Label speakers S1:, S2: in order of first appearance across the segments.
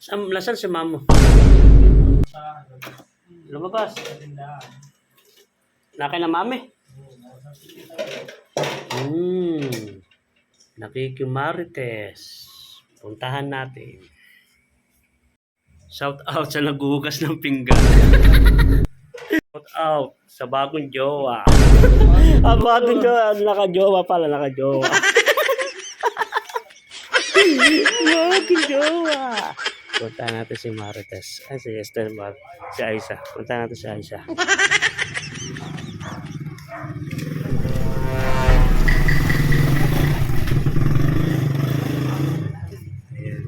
S1: Nasaan si mamo? Lumabas. Naki na mami. Nakikimarites. Puntahan natin. Shout out sa naghuhugas ng pinggan. Shout out sa bagong jowa. Bagong jowa. Naka-jowa pala. Naka-jowa. Bagong jowa. Puntahan natin si Marites. Ay, si Esther Mar. Si Aisa. Puntahan natin si Aisa. Ayan.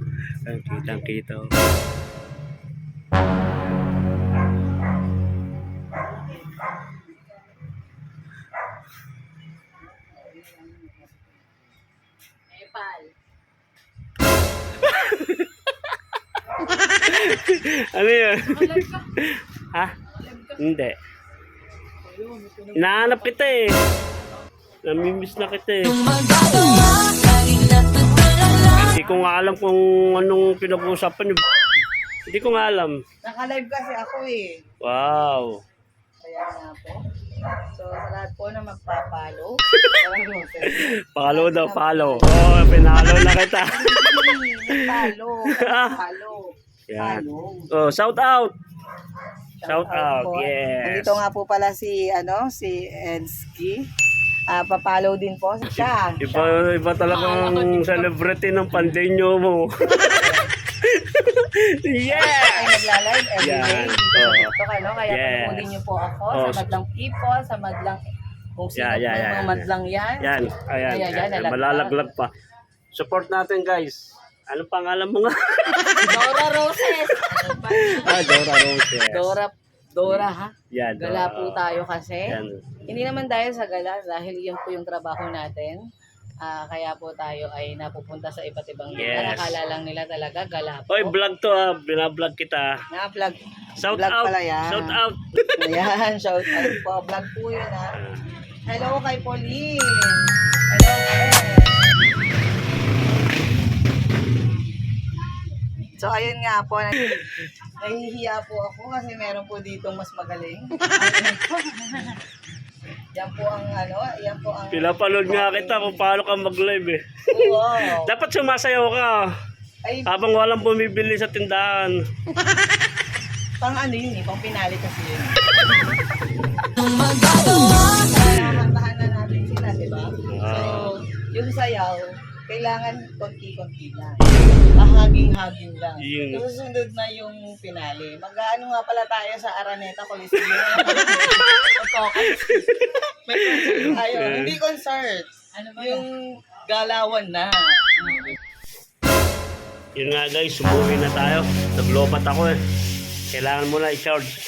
S1: Kitang-kita. Ano yun? Ha? Hindi. Hinahanap kita eh. Namimiss na kita eh. Hindi ko nga alam kung anong pinag-uusapan niyo. Hindi ko nga alam.
S2: Naka-live kasi ako eh.
S1: Wow.
S2: Kaya nga po. So, sa lahat po na magpapalo.
S1: Follow daw, follow. Oh, pinalo na kita.
S2: Palo. Palo.
S1: Yan.
S2: Palo.
S1: Oh, shout out. Shout out,
S2: po.
S1: yes.
S2: Nandito nga po pala si Ensky. Papalo din po siya.
S1: Iba talagang celebrity ng pandenyo mo. Yeah!
S2: Ay, nagla-live everyday
S1: Yan.
S2: dito sa TikTok, ano? Kaya
S1: Yes.
S2: panoorin niyo po ako
S1: Oh.
S2: sa Madlang People, sa Madlang kung sino
S1: Yeah.
S2: mga madlang yan.
S1: Yan, ayan.
S2: Ayan, nalaglag.
S1: Malalaglag pa. Support natin, guys. Anong pangalan mo nga?
S2: Dora Roses.
S1: Dora Roses.
S2: Dora ha?
S1: Yan,
S2: Gala po tayo kasi.
S1: Yan.
S2: Hindi naman dahil sa gala, dahil yun po yung trabaho natin. Kaya po tayo ay napupunta sa iba't ibang lugar.
S1: Yes.
S2: Akala lang nila talaga gala po.
S1: Oy, vlog to binablog kita.
S2: Na-vlog.
S1: Shout
S2: Vlog
S1: out.
S2: pala yan.
S1: Shout out.
S2: Ayan, shout out po. Vlog po yun ha. Hello kay Pauline. Hello kay. So ayun nga po, nahihiya po ako kasi meron po ditong mas magaling. Yan po ang yan po ang...
S1: Pinapanood nga kita kung paano ka mag-live eh.
S2: Wow.
S1: Dapat sumasayaw ka.
S2: Ay,
S1: Habang walang bumibili sa tindahan.
S2: pang yun eh, pang pinali kasi yun. Kantahan na natin sila, di ba? So, yung sayaw, kailangan konti-konti lang. Haging-haging lang.
S1: Yun.
S2: Susunod na yung pinali. Mag-ano nga pala tayo sa Araneta Coliseum. May concert tayo. Hindi concert. Ano ba yung galawan na.
S1: Yun nga guys, umuwi na tayo. Naglobat ako eh. Kailangan mo na i-charge.